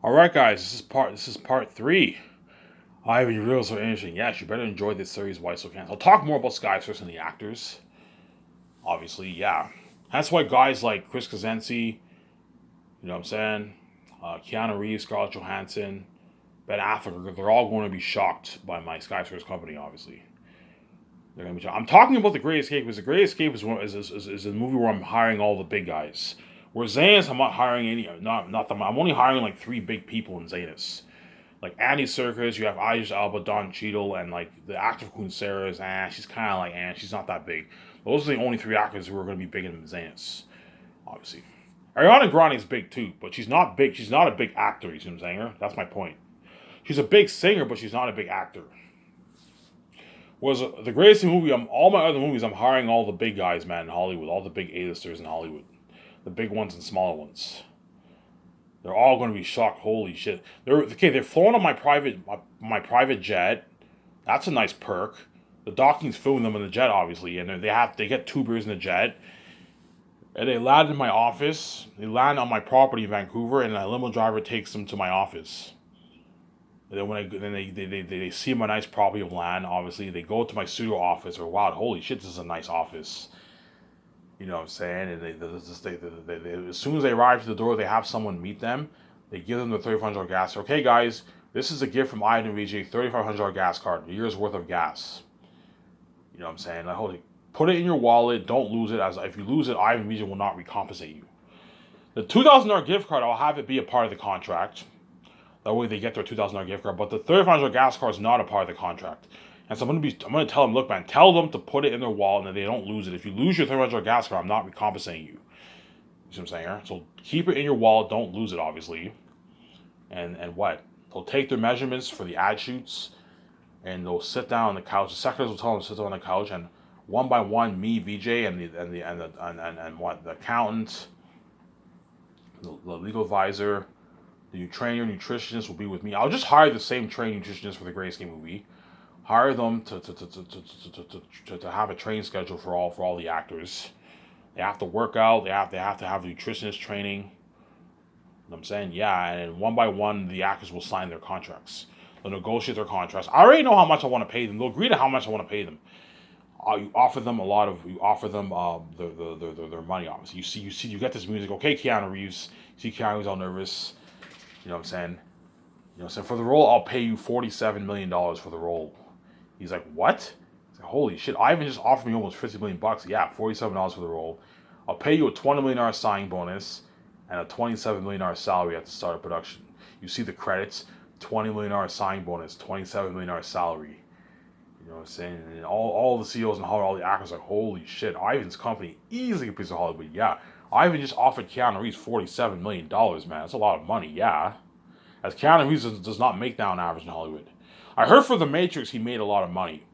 All right, guys, this is part three. Ivan, you real so interesting. Yes, you better enjoy this series. Why so can't? I'll talk more about Skysource and the actors. Obviously, yeah. That's why guys like Chris Kazensi, you know what I'm saying, Keanu Reeves, Scarlett Johansson, Ben Affleck, they're all going to be shocked by my Skysource company. Obviously, they're going to be shocked. I'm talking about The Great Escape because The Great Escape is a movie where I'm hiring all the big guys. Where Zanus, I'm not hiring any, not them. I'm only hiring like three big people in Zanus. Like Andy Serkis, you have Idris Elba, Don Cheadle, and like the actor Queen Sarah is she's kind of like she's not that big. Those are the only three actors who are going to be big in Zanus, obviously. Ariana Grande is big too, but she's not big. She's not a big actor. You see what I'm saying? Her? That's my point. She's a big singer, but she's not a big actor. Was the greatest movie? All my other movies, I'm hiring all the big guys, man, in Hollywood, all the big A-listers in Hollywood, the big ones and smaller ones. They're all going to be shocked. Holy shit! They're okay. They're flying on my private jet. That's a nice perk. The docking's filling them in the jet, obviously, and they get two beers in the jet. And they land in my office. They land on my property in Vancouver, and a limo driver takes them to my office. And then they see my nice property of land. Obviously, they go to my studio office. Or wow, holy shit, this is a nice office. You know what I'm saying? And as soon as they arrive to the door, they have someone meet them. They give them the $3,500 gas. Okay, guys, this is a gift from Ivan VJ, $3,500 gas card, a year's worth of gas. You know what I'm saying? Like, holy, put it in your wallet. Don't lose it. As if you lose it, Ivan VJ will not recompensate you. The $2,000 gift card, I'll have it be a part of the contract. That way they get their $2,000 gift card. But the $3,500 gas card is not a part of the contract. And so I'm gonna tell them, look, man, tell them to put it in their wallet and they don't lose it. If you lose your $3,500 gas card, I'm not recompensating you. You see what I'm saying? So keep it in your wallet, don't lose it, obviously. And what? They'll take their measurements for the ad shoots, and they'll sit down on the couch. The secretaries will tell them to sit down on the couch, and one by one, me, VJ, and the accountant, the legal advisor, the trainer, nutritionist will be with me. I'll just hire the same trainer nutritionist for the Great Escape movie. Hire them to have a training schedule for all the actors. They have to work out. They have to have nutritionist training. You know what I'm saying? Yeah, and one by one, the actors will sign their contracts. They'll negotiate their contracts. I already know how much I want to pay them. They'll agree to how much I want to pay them. You offer them their money. Obviously, you get this music. Okay, Keanu Reeves. You see Keanu Reeves all nervous. You know what I'm saying? You know, so for the role, I'll pay you $47 million for the role. He's like, what? Like, holy shit! Ivan just offered me almost $50 million. Yeah, $47 for the role. I'll pay you a $20 million signing bonus and a $27 million salary at the start of production. You see the credits: $20 million signing bonus, $27 million salary. You know what I'm saying? And all the CEOs and Hollywood, all the actors are like, holy shit! Ivan's company easily a piece of Hollywood. Yeah, Ivan just offered Keanu Reeves $47 million. Man, that's a lot of money. Yeah, as Keanu Reeves does not make that on average in Hollywood. I heard for The Matrix he made a lot of money.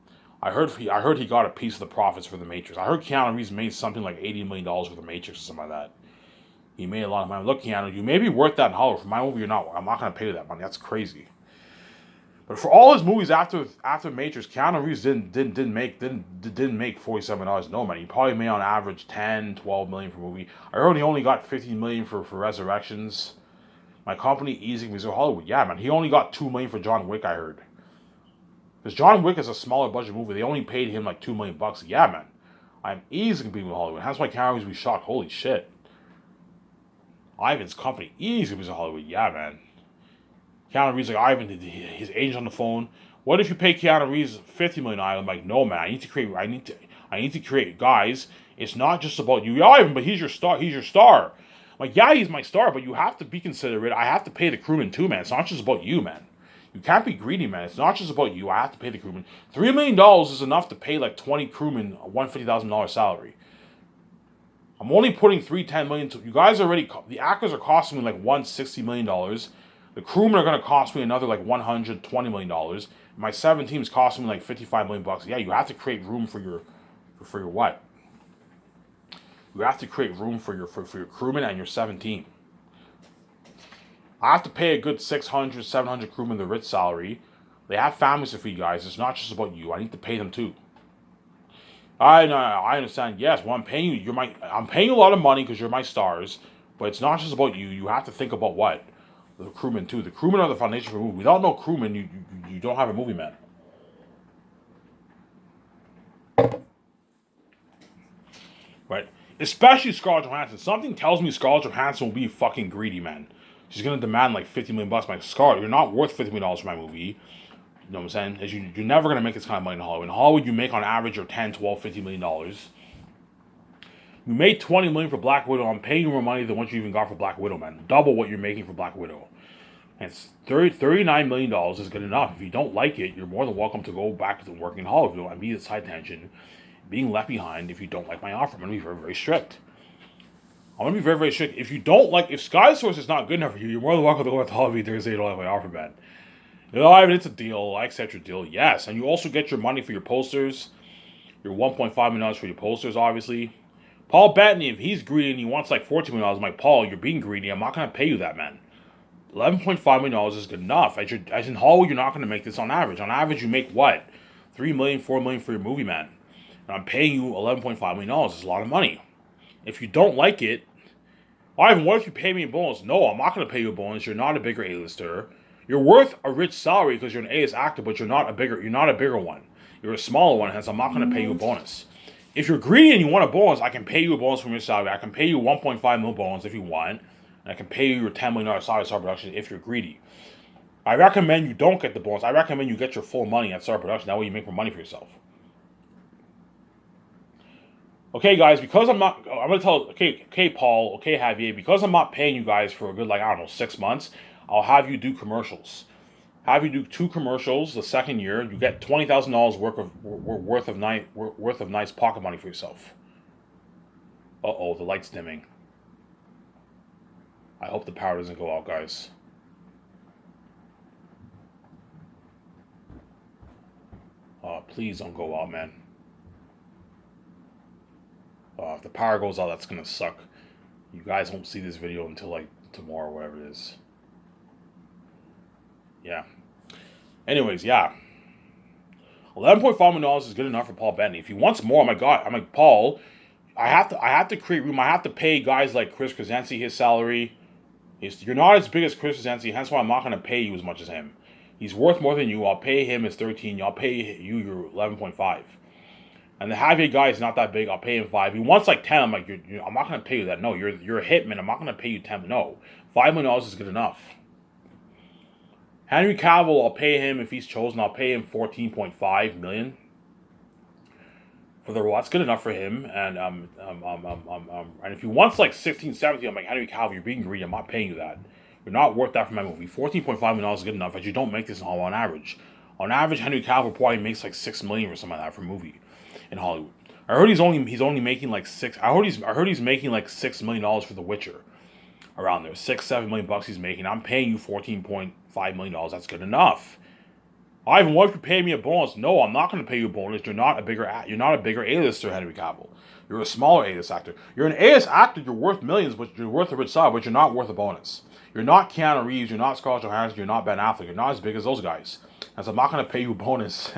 I heard he got a piece of the profits for The Matrix. I heard Keanu Reeves made something like $80 million for The Matrix or something like that. He made a lot of money. Look, Keanu, you may be worth that in Hollywood. For my movie, you're not. I'm not going to pay you that money. That's crazy. But for all his movies after Matrix, Keanu Reeves didn't make $47. No, man. He probably made on average 10, 12 million per movie. I heard he only got 15 million for Resurrections. My company, Easy Music Hollywood. Yeah, man. He only got 2 million for John Wick, I heard. Because John Wick is a smaller budget movie. They only paid him like $2 million. Yeah, man. I'm easily competing with Hollywood. That's why Keanu Reeves would be shocked. Holy shit. Ivan's company, easily competes with Hollywood. Yeah, man. Keanu Reeves like, Ivan, his agent on the phone. What if you pay Keanu Reeves $50 million? I'm like, no, man. I need to create guys. It's not just about you, Ivan, but he's your star. He's your star. I'm like, yeah, he's my star, but you have to be considerate. I have to pay the crewman too, man. It's not just about you, man. You can't be greedy, man. It's not just about you. I have to pay the crewman. $3 million is enough to pay like 20 crewmen a $150,000 salary. I'm only putting $310 million. You guys already. The actors are costing me like $160 million. The crewmen are going to cost me another like $120 million. My 7 teams costing me like $55 million. Yeah, you have to create room for your what? You have to create room for your crewmen and your 7 team. I have to pay a good 600, 700 crewmen the rich salary. They have families to feed, guys. It's not just about you. I need to pay them too. I understand. Yes, well, I'm paying you. I'm paying you a lot of money because you're my stars. But it's not just about you. You have to think about what The crewmen too. The crewmen are the foundation for a movie. Without no crewmen, you don't have a movie, man. Right? Especially Scarlett Johansson. Something tells me Scarlett Johansson will be fucking greedy, man. She's gonna demand like $50 million bucks. Like, Scarlett, you're not worth $50 million dollars for my movie. You know what I'm saying? You're never gonna make this kind of money in Hollywood. In Hollywood, you make on average your 10, 12, $50 million dollars. You made $20 million for Black Widow. I'm paying you more money than what you even got for Black Widow, man. Double what you're making for Black Widow. And it's $39 million is good enough. If you don't like it, you're more than welcome to go back to working in Hollywood and be at side tension, being left behind if you don't like my offer. I'm going to be very, very strict. I'm going to be very, very strict. If you don't like, if Sky Source is not good enough for you, you're more than welcome to go back to Hollywood Thursday. You don't like my offer, man. You know, it's a deal. I accept your deal, yes. And you also get your money for your posters, your $1.5 million for your posters, obviously. Paul Bettany, if he's greedy and he wants like $14 million, I'm like, Paul, you're being greedy. I'm not going to pay you that, man. $11.5 million is good enough. As in Hollywood, you're not going to make this on average. On average, you make what? $3 million, $4 million for your movie, man. And I'm paying you $11.5 million. It's a lot of money. If you don't like it, Ivan, what if you pay me a bonus? No, I'm not going to pay you a bonus. You're not a bigger A-lister. You're worth a rich salary because you're an A-list actor, but you're not a bigger one. You're a smaller one, hence I'm not going to pay you a bonus. If you're greedy and you want a bonus, I can pay you a bonus from your salary. I can pay you $1.5 million bonus if you want. And I can pay you your $10 million salary Star Production if you're greedy. I recommend you don't get the bonus. I recommend you get your full money at Star Production. That way you make more money for yourself. Okay, guys, because I'm going to tell, okay, Paul, okay, Javier, because I'm not paying you guys for a good, 6 months, I'll have you do commercials. Have you do 2 commercials the second year. You get $20,000 worth of nice pocket money for yourself. Uh-oh, the light's dimming. I hope the power doesn't go out, guys. Please don't go out, man. If the power goes out, that's going to suck. You guys won't see this video until, tomorrow or whatever it is. Yeah. Anyways, yeah. $11.5 million is good enough for Paul Bettany. If he wants more, I'm like, Paul, I have to create room. I have to pay guys like Chris Krasinski his salary. You're not as big as Chris Krasinski, hence why I'm not going to pay you as much as him. He's worth more than you. I'll pay him his 13. I'll pay you your 11.5. And the Javier guy is not that big. I'll pay him 5. He wants 10. I'm like, I'm not going to pay you that. No, you're a hitman. I'm not going to pay you 10. No, $5 million is good enough. Henry Cavill, I'll pay him if he's chosen. I'll pay him $14.5 million for the role. That's good enough for him. And and if he wants 16, 17, I'm like, Henry Cavill, you're being greedy. I'm not paying you that. You're not worth that for my movie. $14.5 million is good enough, but you don't make this in Hollywood on average. On average, Henry Cavill probably makes $6 million or something like that for a movie in Hollywood. I heard he's only making $6. I heard he's making $6 million for The Witcher. Around there, $6-7 million bucks he's making. I'm paying you $14.5 million. That's good enough. Ivan, what if you pay me a bonus? No, I'm not going to pay you a bonus. You're not a bigger A-lister, Henry Cavill. You're a smaller A-list actor. You're an A-list actor. You're worth millions, but you're worth a rich salary. But you're not worth a bonus. You're not Keanu Reeves. You're not Scarlett Johansson. You're not Ben Affleck. You're not as big as those guys. And so I'm not going to pay you a bonus.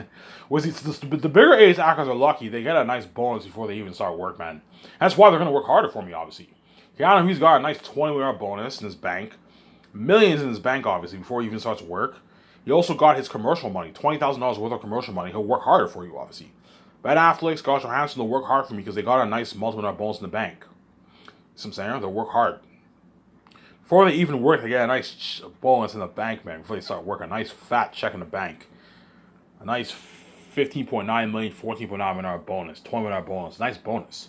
The bigger A-list actors are lucky. They get a nice bonus before they even start work, man. That's why they're going to work harder for me, obviously. Keanu Reeves got a nice $20 million bonus in his bank. Millions in his bank, obviously, before he even starts work. He also got his commercial money, $20,000 worth of commercial money. He'll work harder for you, obviously. Ben Affleck, Scarlett Johansson will work hard for me because they got a nice multi-million bonus in the bank. You see what I'm saying? They'll work hard. Before they even work, they get a nice bonus in the bank, man. Before they start work, a nice fat check in the bank. A nice $15.9 million, $14.9 million bonus, $20 million bonus. Nice bonus.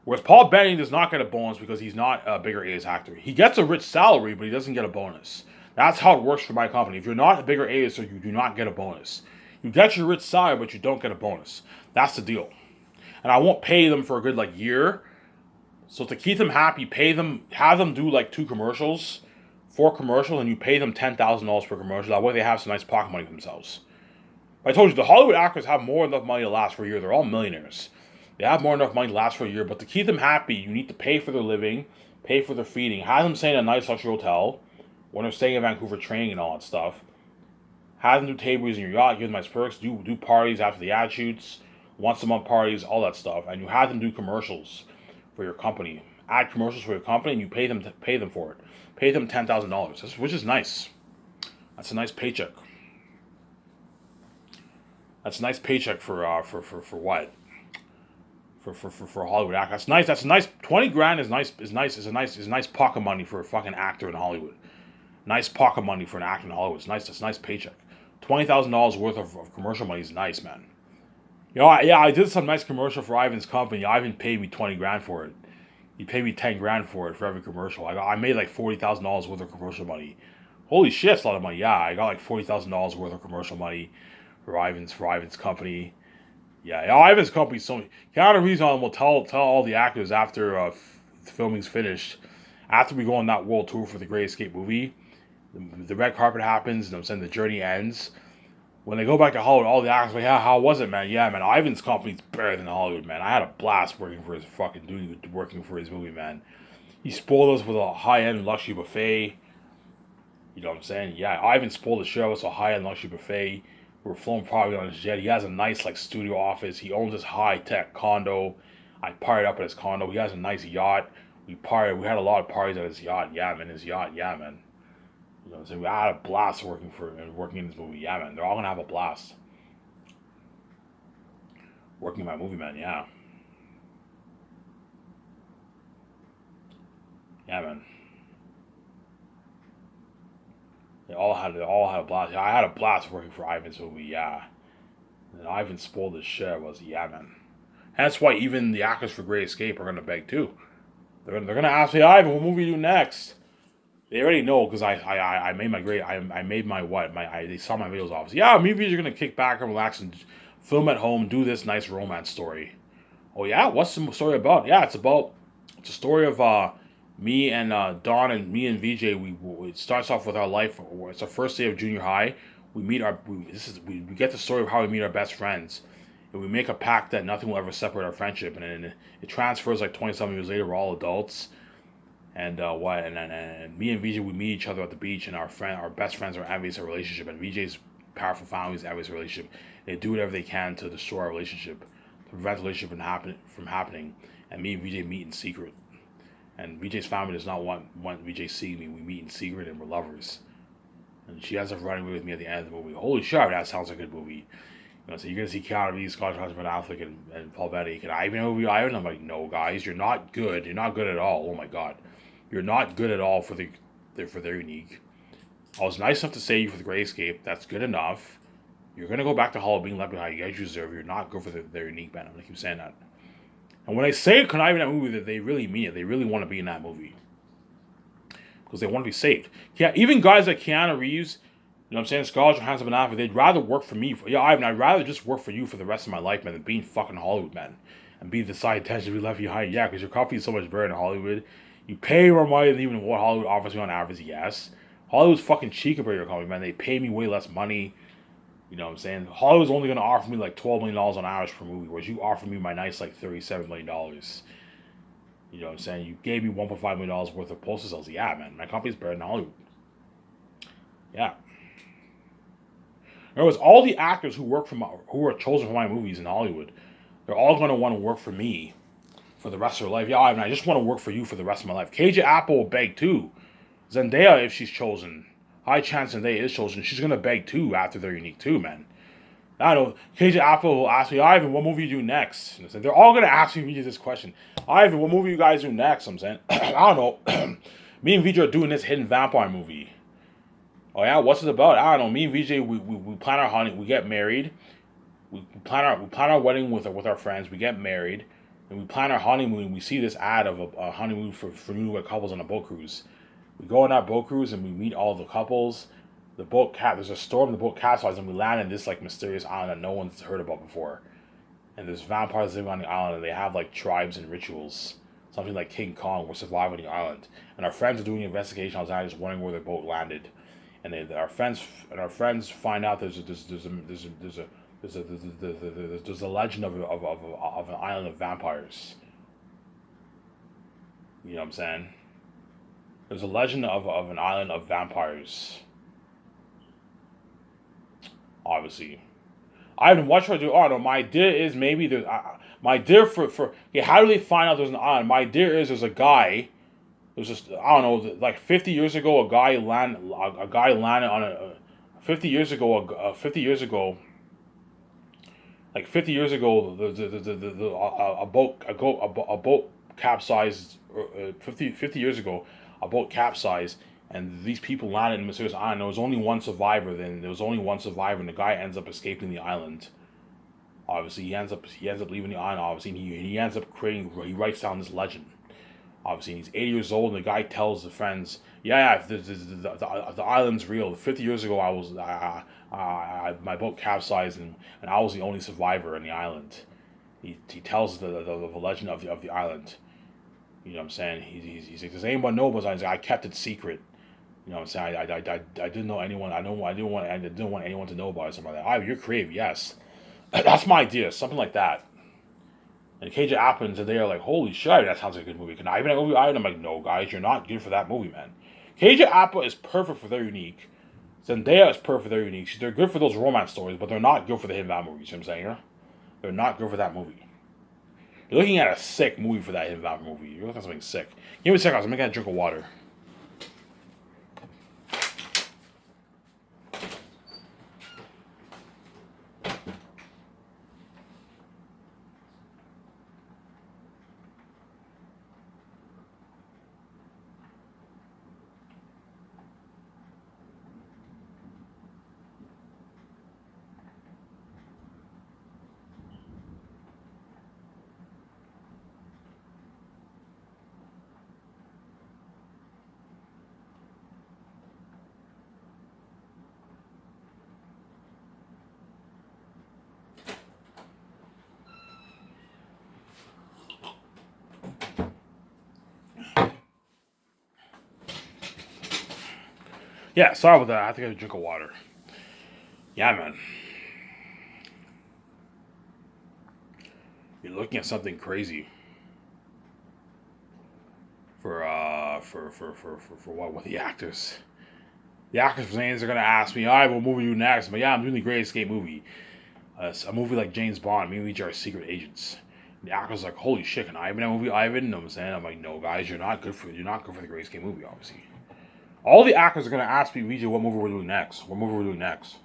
Whereas Paul Bettany does not get a bonus because he's not a bigger A-list actor. He gets a rich salary, but he doesn't get a bonus. That's how it works for my company. If you're not a bigger A-lister, you do not get a bonus. You get your rich salary, but you don't get a bonus. That's the deal. And I won't pay them for a good year. So to keep them happy, pay them, have them do 2 commercials, 4 commercials, and you pay them $10,000 per commercial. That way they have some nice pocket money for themselves. I told you, the Hollywood actors have more than enough money to last for a year. They're all millionaires. They have more than enough money to last for a year, but to keep them happy, you need to pay for their living, pay for their feeding, have them stay in a nice luxury hotel when they're staying in Vancouver training and all that stuff. Have them do tables in your yacht, give them nice perks, do parties after the ad shoots, once a month parties, all that stuff, and you have them do commercials for your company. ad commercials for your company, and you pay them for it. Pay them $10,000, which is nice. That's a nice paycheck. That's a nice paycheck for what? For a Hollywood actor. That's nice. That's a nice 20 grand is nice is nice pocket money for a fucking actor in Hollywood. Nice pocket money for an actor in Hollywood. It's nice. That's a nice paycheck. $20,000 worth of commercial money is nice, man. You know, I did some nice commercial for Ivan's company. Ivan paid me 20 grand for it. He paid me 10 grand for it for every commercial. I made like $40,000 worth of commercial money. Holy shit, that's a lot of money. Yeah, I got like $40,000 worth of commercial money for Ivan's company. Yeah, Ivan's company. So Keanu Reeves will tell all the actors after filming's finished, after we go on that world tour for the Great Escape movie, the red carpet happens, and I'm saying the journey ends. When they go back to Hollywood, all the actors are like, yeah, how was it, man? Yeah, man, Ivan's company's better than Hollywood, man. I had a blast working for his movie, man. He spoiled us with a high-end luxury buffet. You know what I'm saying? Yeah, Ivan spoiled the show. It's a high-end luxury buffet. We're flown private on his jet. He has a nice like studio office. He owns this high-tech condo. I partied up at his condo. He has a nice yacht. We partied. We had a lot of parties at his yacht. Yeah, man, his yacht. Yeah, man. You know what I'm saying? We had a blast working in this movie. Yeah, man. They're all gonna have a blast. Working in my movie, man. Yeah. Yeah, man. They all had a blast. Yeah, I had a blast working for Ivan's movie. Yeah. And Ivan spoiled his shit. Was yeah, man. That's why even the actors for Great Escape are gonna beg too. They're gonna ask me, Ivan, what movie you do next? They already know because I made my great I made my what my they saw my videos off. Yeah, movies are gonna kick back and relax and film at home, do this nice romance story. Oh yeah, what's the story about? Yeah, it's a story of me and Don and me and VJ. It starts off with our life. It's our first day of junior high. We meet we get the story of how we meet our best friends, and we make a pact that nothing will ever separate our friendship. And then it transfers like 20 something years later. We're all adults. And and me and VJ, we meet each other at the beach, and our best friends are envious of our relationship, and VJ's powerful family is envious of our relationship. They do whatever they can to destroy our relationship, to prevent the relationship from happening. And me and VJ meet in secret. And VJ's family does not want VJ seeing me. We meet in secret, and we're lovers. And she ends up running away with me at the end of the movie. Holy shit, that sounds like a good movie. You know, so you're gonna see Keanu Reeves, Scott Johansson, Ben Affleck, and Paul Bettany. Can I even movie Ivan? I'm like, no, guys, you're not good. You're not good at all. Oh my god. You're not good at all for their unique. I was nice enough to say you for the Great Escape. That's good enough. You're gonna go back to Hollywood being left behind. You guys deserve. You're not good for their unique band. I'm gonna keep saying that. And when I say conniving in that movie, that they really mean it. They really want to be in that movie because they want to be saved. Yeah, even guys like Keanu Reeves, you know what I'm saying, Scarlett Johansson, Ben Affleck, they'd rather work for me. Ivan, I'd rather just work for you for the rest of my life, man, than being fucking Hollywood, man, and be the side attention to be left behind. Yeah, because your company is so much better in Hollywood. You pay more money than even what Hollywood offers me on average, yes. Hollywood's fucking cheap compared to your company, man. They pay me way less money. You know what I'm saying? Hollywood's only going to offer me like $12 million on average per movie, whereas you offer me my nice like $37 million. You know what I'm saying? You gave me $1.5 million worth of poster sales. Yeah, man. My company's better than Hollywood. Yeah. In other words, all the actors who are chosen for my movies in Hollywood, they're all going to want to work for me for the rest of their life. Yeah, I just want to work for you for the rest of my life. KJ Apple will beg too. Zendaya, if she's chosen, high chance Zendaya is chosen, she's going to beg too after they're unique too, man. I don't know. KJ Apple will ask me, Ivan, what movie you do next? And they're all going to ask me this question. Ivan, what movie you guys do next? I'm saying, I don't know. Me and VJ are doing this hidden vampire movie. Oh yeah, what's it about? I don't know. Me and VJ, we plan our honeymoon. We get married. We plan our wedding with our friends. We get married. And we plan our honeymoon. We see this ad of a honeymoon for newlywed couples on a boat cruise. We go on that boat cruise and we meet all the couples. There's a storm. The boat capsizes and we land in this like mysterious island that no one's heard about before. And there's vampires living on the island and they have like tribes and rituals. Something like King Kong. We're surviving the island. And our friends are doing an investigation on the island, just wondering where their boat landed. And our friends find out there's a legend of an island of vampires. You know what I'm saying? There's a legend of an island of vampires. Obviously, I haven't watched what I do. Oh no, my idea is maybe My idea for okay, how do they find out there's an island? My idea is there's a guy. There's just I don't know, like 50 years ago, a guy landed on a 50 years ago, 50 years ago, like 50 years ago, a boat capsized. 50 years ago, a boat capsized, and these people landed in a mysterious island. There was only one survivor. And the guy ends up escaping the island. Obviously, he ends up leaving the island. Obviously, and he ends up creating. He writes down this legend. Obviously, and he's 80 years old, and the guy tells the friends, "Yeah, the island's real. 50 years ago, my boat capsized, and I was the only survivor in the island." He tells the legend of the island. You know what I'm saying? He's like, "Does anyone know about it?" I kept it secret. You know what I'm saying? I didn't know anyone. I didn't want anyone to know about it. Something like that. You're creative, yes. That's my idea. Something like that. And Cage of Athens, and they are like, "Holy shit, that sounds like a good movie. Can I even a movie?" I'm like, "No, guys, you're not good for that movie, man." Cage of Appa is perfect for their unique. Zendaya is perfect for their unique. They're good for those romance stories, but they're not good for the Hidden Valley movies. You know what I'm saying? Yeah? They're not good for that movie. You're looking at a sick movie for that Hidden Valley movie. You're looking at something sick. Give me a second. I'm making a drink of water. Yeah, sorry about that. I have to get a drink of water. Yeah, man. You're looking at something crazy for what with the actors. The actors for saying they're gonna ask me, "All right, what movie you next?" But yeah, I'm doing the Great Escape movie. A movie like James Bond. Me and we are secret agents. And the actor's like, "Holy shit, can I be in that movie, Ivan?" You know what I'm saying? I'm like, "No, guys, you're not good for the Great Escape movie, obviously." All the actors are gonna ask me, "VJ, what movie we're doing next? What movie we're doing next?"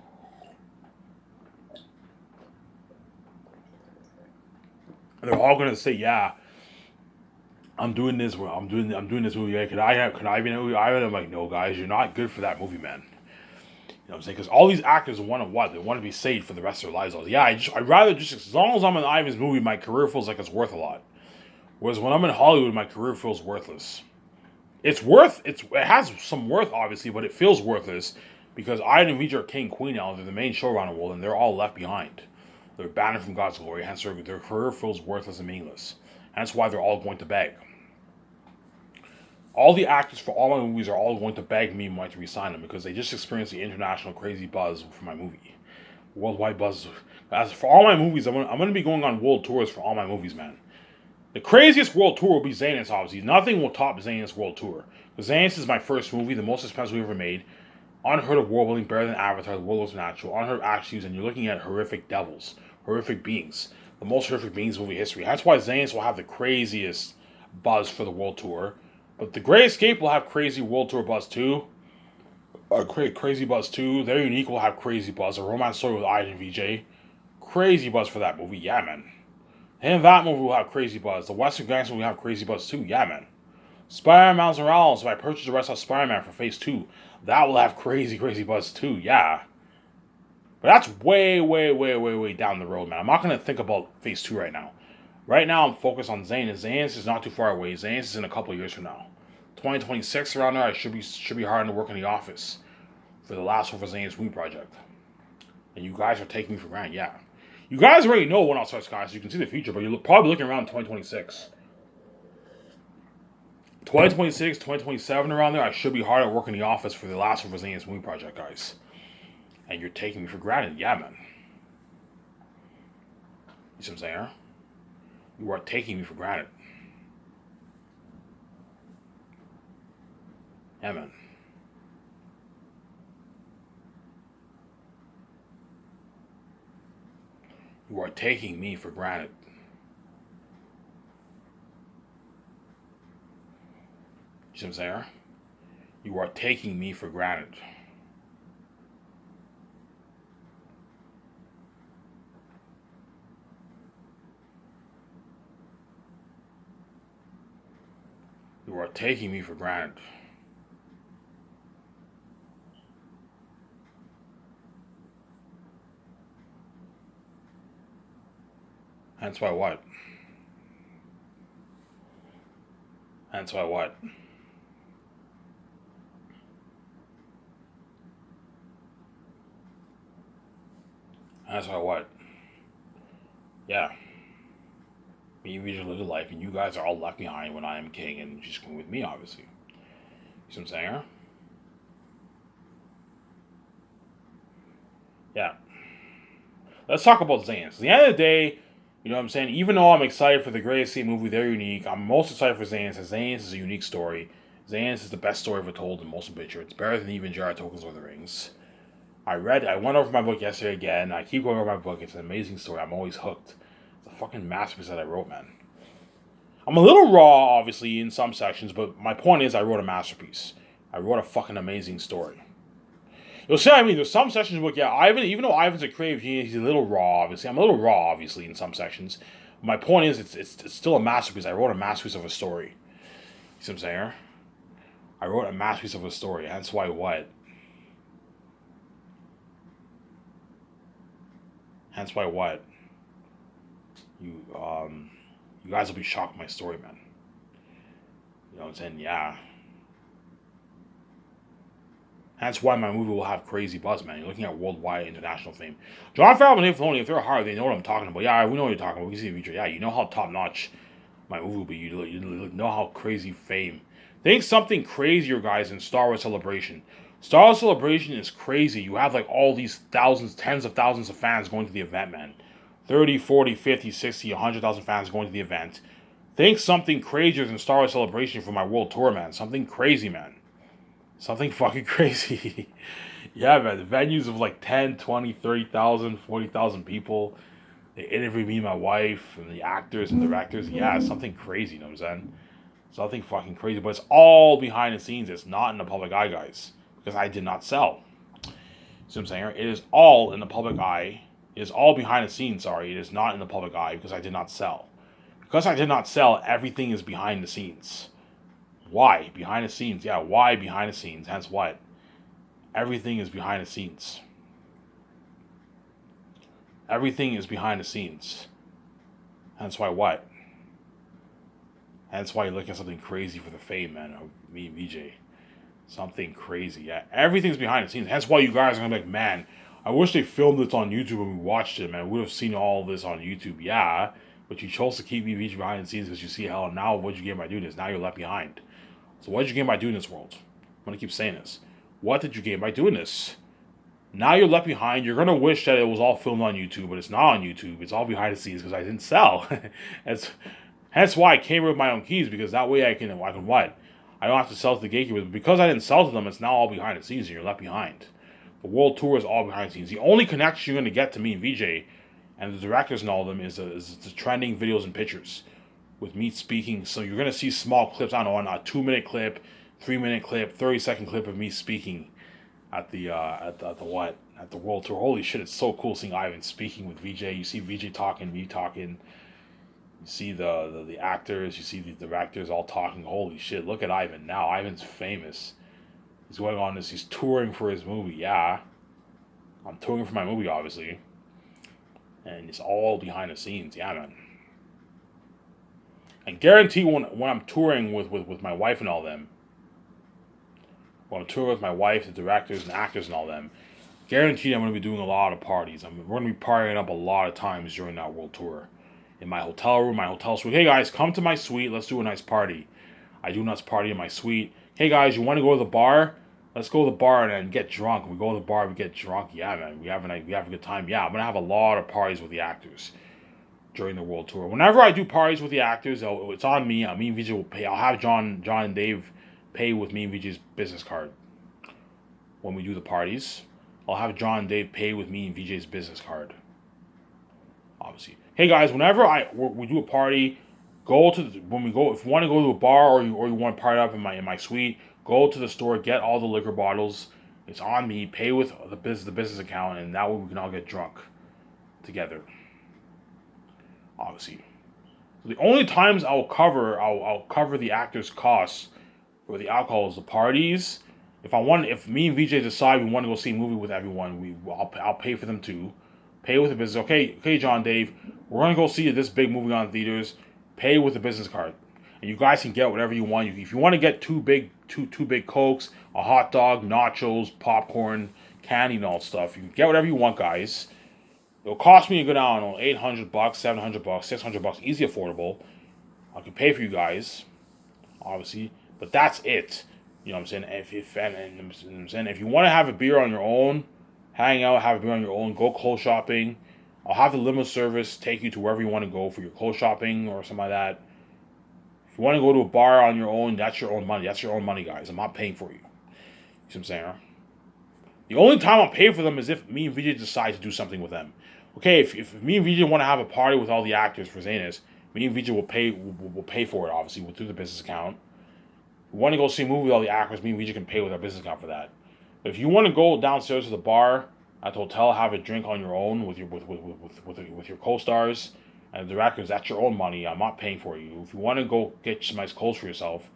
And they're all gonna say, "Yeah, I'm doing this. I'm doing this movie. Yeah, can I be in that movie, Ivan?" I'm like, "No, guys, you're not good for that movie, man." You know what I'm saying? Because all these actors want to what? They want to be saved for the rest of their lives. Yeah, I'd rather just as long as I'm in Ivan's movie, my career feels like it's worth a lot. Whereas when I'm in Hollywood, my career feels worthless. It has some worth obviously, but it feels worthless because Ivan and Vijay are king and queen now. They're the main showrunner world, and they're all left behind. They're banned from God's glory. Hence, their career feels worthless and meaningless. Hence, why they're all going to beg. All the actors for all my movies are all going to beg me to resign them because they just experienced the international crazy buzz for my movie, worldwide buzz. As for all my movies, I'm gonna be going on world tours for all my movies, man. The craziest world tour will be Zanus, obviously. Nothing will top Zanus World Tour. Zanus is my first movie, the most expensive we ever made. Unheard of world building, better than Avatar, the world was natural. Unheard of actions, and you're looking at horrific devils, horrific beings. The most horrific beings in movie history. That's why Zanus will have the craziest buzz for the world tour. But the Great Escape will have crazy world tour buzz too. Crazy buzz too. Their unique will have crazy buzz. A romance story with Iden and VJ. Crazy buzz for that movie, yeah, man. And that movie will have crazy buzz. The Western Gangster will have crazy buzz too. Yeah, man. Spider-Man Miles Morales, if I purchase the rest of Spider-Man for Phase 2, that will have crazy, crazy buzz too. Yeah. But that's way, way, way, way, way down the road, man. I'm not going to think about Phase 2 right now. Right now, I'm focused on Zanus. Zanus is not too far away. Zanus is in a couple of years from now. 2026 around there, I should be hard to work in the office for the last one for Zanus movie project. And you guys are taking me for granted, yeah. You guys already know when I'll start Sky, so you can see the future, but you're probably looking around 2026. 2026, 2027 around there, I should be hard at work in the office for the last one for Zanus movie project, guys. And you're taking me for granted, yeah, man. You see what I'm saying? Huh? You are taking me for granted. Yeah, man. You are taking me for granted. You see what I'm saying? You are taking me for granted. You are taking me for granted. Hence why what? Hence why what? Hence why what? Yeah. Me and Vijay live a life, and you guys are all left behind when I am king, and she's king with me, obviously. You see what I'm saying? Yeah. Let's talk about Zans. At the end of the day, you know what I'm saying? Even though I'm excited for the Greatest Escape movie, they're unique. I'm most excited for Zans, because Zans is a unique story. Zans is the best story ever told in motion picture. It's better than even Jar Tolkien's Lord of the Rings. I went over my book yesterday again. I keep going over my book. It's an amazing story. I'm always hooked. It's a fucking masterpiece that I wrote, man. I'm a little raw, obviously, in some sections, but my point is I wrote a masterpiece. I wrote a fucking amazing story. You'll see what I mean. There's some sections where, yeah, Ivan, even though Ivan's a creative genius, he's a little raw, obviously. I'm a little raw, obviously, in some sections. My point is, it's still a masterpiece. I wrote a masterpiece of a story. You see what I'm saying? I wrote a masterpiece of a story. That's why what? Hence why what? You you guys will be shocked by my story, man. You know what I'm saying? Yeah. That's why my movie will have crazy buzz, man. You're looking at worldwide international fame. Jon Favreau and Dave Filoni, if they're hard, they know what I'm talking about. Yeah, we know what you're talking about. We see the future. Yeah, you know how top notch my movie will be. You know how crazy fame. Think something crazier, guys, in Star Wars Celebration. Star Wars Celebration is crazy. You have like all these thousands, tens of thousands of fans going to the event, man. 30, 40, 50, 60, 100,000 fans going to the event. Think something crazier than Star Wars Celebration for my world tour, man. Something crazy, man. Something fucking crazy. Yeah, man. The venues of like 10, 20, 30,000, 40,000 people. They interviewed me and my wife and the actors and directors. Yeah, it's something crazy, you know what I'm saying? Something fucking crazy. But it's all behind the scenes. It's not in the public eye, guys. Because I did not sell. See what I'm saying? It is all in the public eye. It is all behind the scenes, sorry. It is not in the public eye because I did not sell. Because I did not sell, everything is behind the scenes. Why? Behind the scenes. Yeah, why behind the scenes? Hence what? Everything is behind the scenes. Everything is behind the scenes. Hence why what? Hence why you're looking at something crazy for the fame, man, of me and VJ. Something crazy. Yeah, everything's behind the scenes. Hence why you guys are gonna be like, man, I wish they filmed this on YouTube and we watched it, man. We would have seen all this on YouTube. Yeah, but you chose to keep me VJ behind the scenes because you see, hell, now what'd you get by doing this? Now you're left behind. So what did you gain by doing this, world? I'm going to keep saying this. What did you gain by doing this? Now you're left behind. You're going to wish that it was all filmed on YouTube, but it's not on YouTube. It's all behind the scenes because I didn't sell. Hence why I came with my own keys, because that way I can what? I don't have to sell to the gatekeepers. But because I didn't sell to them, it's now all behind the scenes and you're left behind. The world tour is all behind the scenes. The only connection you're going to get to me and VJ and the directors and all of them is the trending videos and pictures with me speaking. So you're going to see small clips, I don't know, on a 2-minute clip, 3-minute clip, 30-second clip of me speaking at the World Tour. Holy shit, it's so cool seeing Ivan speaking with VJ. You see VJ talking, me talking. You see the actors, you see the directors all talking. Holy shit, look at Ivan now. Ivan's famous. He's going on this, he's touring for his movie, yeah. I'm touring for my movie, obviously. And it's all behind the scenes, yeah, man. I guarantee when I'm touring with my wife and all them, when I'm touring with my wife, the directors and actors and all them, guaranteed I'm going to be doing a lot of parties. We're going to be partying up a lot of times during that world tour. In my hotel room, my hotel suite. Hey guys, come to my suite. Let's do a nice party. I do a nice party in my suite. Hey guys, you want to go to the bar? Let's go to the bar and get drunk. We go to the bar, we get drunk. Yeah, man, we have a good time. Yeah, I'm going to have a lot of parties with the actors during the world tour. Whenever I do parties with the actors, it's on me. Me and VJ will pay. I'll have John and Dave pay with me and VJ's business card. When we do the parties, I'll have John and Dave pay with me and VJ's business card. Obviously. Hey guys, whenever we do a party, Go to when we go. If you want to go to a bar or you want to party up in my suite, go to the store, get all the liquor bottles. It's on me. Pay with the business account, and that way we can all get drunk together. Obviously, so the only times I'll cover the actors' costs for the alcohol is the parties. If me and VJ decide we want to go see a movie with everyone, I'll pay for them too. Pay with the business. Okay, John, Dave, we're gonna go see this big movie on theaters. Pay with a business card, and you guys can get whatever you want. If you want to get two big cokes, a hot dog, nachos, popcorn, candy, and all stuff, you can get whatever you want, guys. It'll cost me a good, I don't know, $800, $700, $600, easy affordable. I can pay for you guys, obviously, but that's it. You know what I'm saying? If you want to have a beer on your own, hang out, have a beer on your own, go clothes shopping. I'll have the limo service take you to wherever you want to go for your clothes shopping or something like that. If you want to go to a bar on your own, that's your own money. That's your own money, guys. I'm not paying for you. See what I'm saying? Huh? The only time I'll pay for them is if me and VJ decide to do something with them. Okay, if me and VJ want to have a party with all the actors for Zanus, me and VJ will pay for it, obviously. We'll do the business account. If we want to go see a movie with all the actors, me and VJ can pay with our business account for that. But if you want to go downstairs to the bar at the hotel, have a drink on your own with your co-stars and the directors, that's your own money. I'm not paying for you. If you want to go get some nice clothes for yourself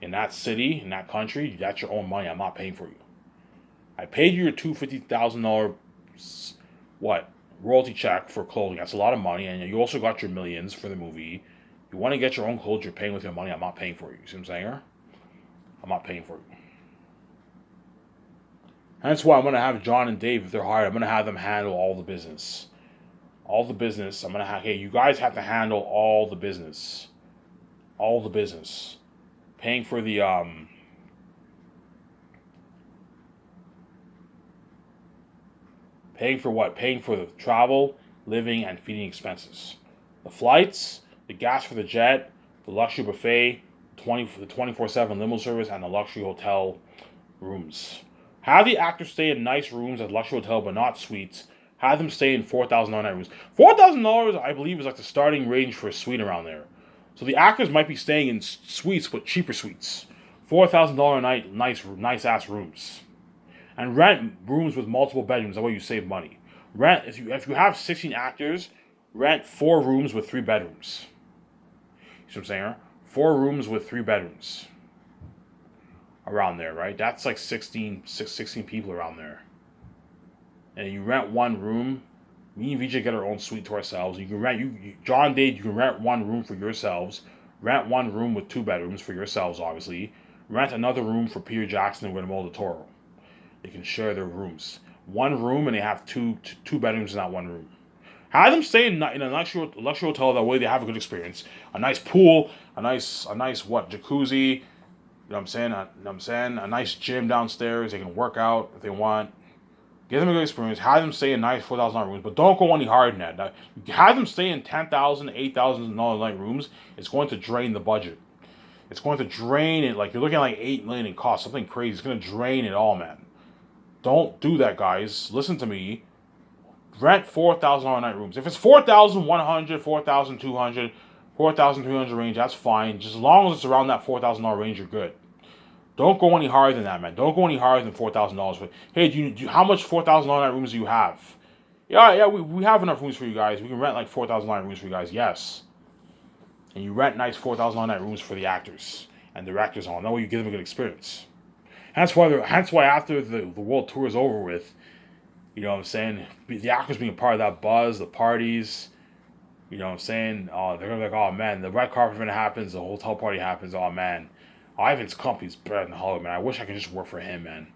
in that city, in that country, that's your own money. I'm not paying for you. I paid you your $250,000 royalty check for clothing. That's a lot of money, and you also got your millions for the movie. You want to get your own clothes, you're paying with your money. I'm not paying for you. See what I'm saying? I'm not paying for you. And that's why I'm going to have John and Dave, if they're hired, I'm going to have them handle all the business. All the business. I'm going to have, hey, you guys have to handle all the business. All the business. Paying for the, paying for what? Paying for the travel, living, and feeding expenses. The flights, the gas for the jet, the luxury buffet, the 24/7 limo service, and the luxury hotel rooms. Have the actors stay in nice rooms at luxury hotel, but not suites. Have them stay in $4,000 night rooms. $4,000, I believe, is like the starting range for a suite around there. So the actors might be staying in suites, but cheaper suites. $4,000 a night, nice ass rooms. And rent rooms with multiple bedrooms. That way you save money. Rent if you have 16 actors, rent 4 rooms with 3 bedrooms. You see what I'm saying? 4 rooms with 3 bedrooms. Around there, right? That's like 16 people around there. And you rent one room. Me and VJ get our own suite to ourselves. You can rent John Dade, you can rent one room for yourselves. Rent one room with 2 bedrooms for yourselves, obviously. Rent another room for Peter Jackson and Guillermo del Toro. They can share their rooms. One room, and they have two bedrooms in that one room. Have them stay in a luxury hotel. That way they have a good experience. A nice pool, a nice jacuzzi. You know what I'm saying? A nice gym downstairs. They can work out if they want. Give them a good experience. Have them stay in nice $4,000 rooms, but don't go any harder than that. Have them stay in $10,000, $8,000 night rooms. It's going to drain the budget. It's going to drain it. Like, you're looking at like $8 million in cost, something crazy. It's going to drain it all, man. Don't do that, guys. Listen to me. Rent $4,000 night rooms. If it's 4,100, 4,200, 4,300 range, that's fine. Just as long as it's around that $4,000 range, you're good. Don't go any higher than that, man. Don't go any higher than $4,000. But hey, how much $4,000 night rooms do you have? Yeah, we have enough rooms for you guys. We can rent like $4,000 night rooms for you guys. Yes. And you rent nice $4,000 night rooms for the actors and directors on. That way you give them a good experience. Hence why after the world tour is over with, you know what I'm saying, the actors being a part of that buzz, the parties, you know what I'm saying, they're going to be like, oh man, the red carpet event happens, the hotel party happens, oh man, Ivan's company's better than Hollywood, man. I wish I could just work for him, man.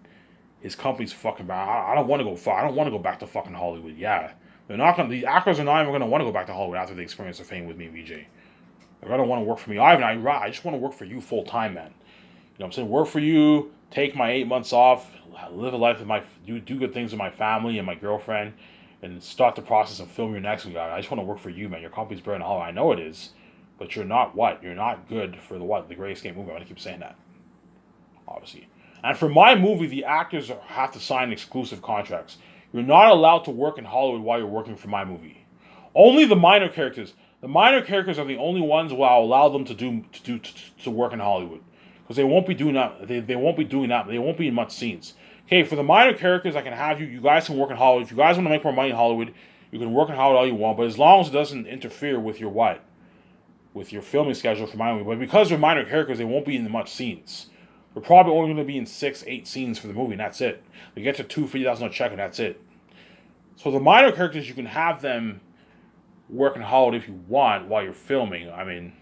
His company's fucking bad. I don't want to go far. I don't want to go back to fucking Hollywood. Yeah. The actors are not even going to want to go back to Hollywood after they experience the fame with me, VJ. They're going to want to work for me. Ivan, I just want to work for you full time, man. You know what I'm saying? Work for you, take my 8 months off, live a life with do good things with my family and my girlfriend, and start the process of filming your next one, guy. I just want to work for you, man. Your company's better than Hollywood. I know it is, but you're not what? You're not good for the Greatest Escape movie. I'm going to keep saying that. Obviously. And for my movie, the actors have to sign exclusive contracts. You're not allowed to work in Hollywood while you're working for my movie. Only the minor characters. The minor characters are the only ones who I'll allow them to work in Hollywood, because they won't be doing that. They won't be doing that. They won't be in much scenes. Okay, for the minor characters, I can have you. You guys can work in Hollywood. If you guys want to make more money in Hollywood, you can work in Hollywood all you want. But as long as it doesn't interfere with your what, with your filming schedule for my movie. But because they're minor characters, they won't be in much scenes. They're probably only going to be in 6, 8 scenes for the movie, and that's it. They get to $250,000 check, and that's it. So the minor characters, you can have them work in Hollywood if you want while you're filming. I mean,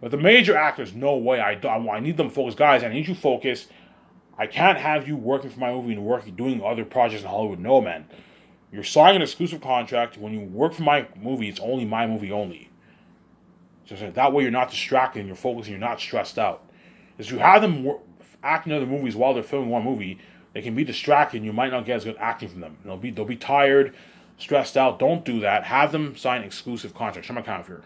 but the major actors, no way. I need them focused, guys. I need you focused. I can't have you working for my movie and doing other projects in Hollywood. No, man. You're signing an exclusive contract. When you work for my movie, it's only my movie only. So that way you're not distracted and you're focused and you're not stressed out. If you have them act in other movies while they're filming one movie, they can be distracted and you might not get as good acting from them. They'll be tired, stressed out. Don't do that. Have them sign exclusive contracts. Show my account here.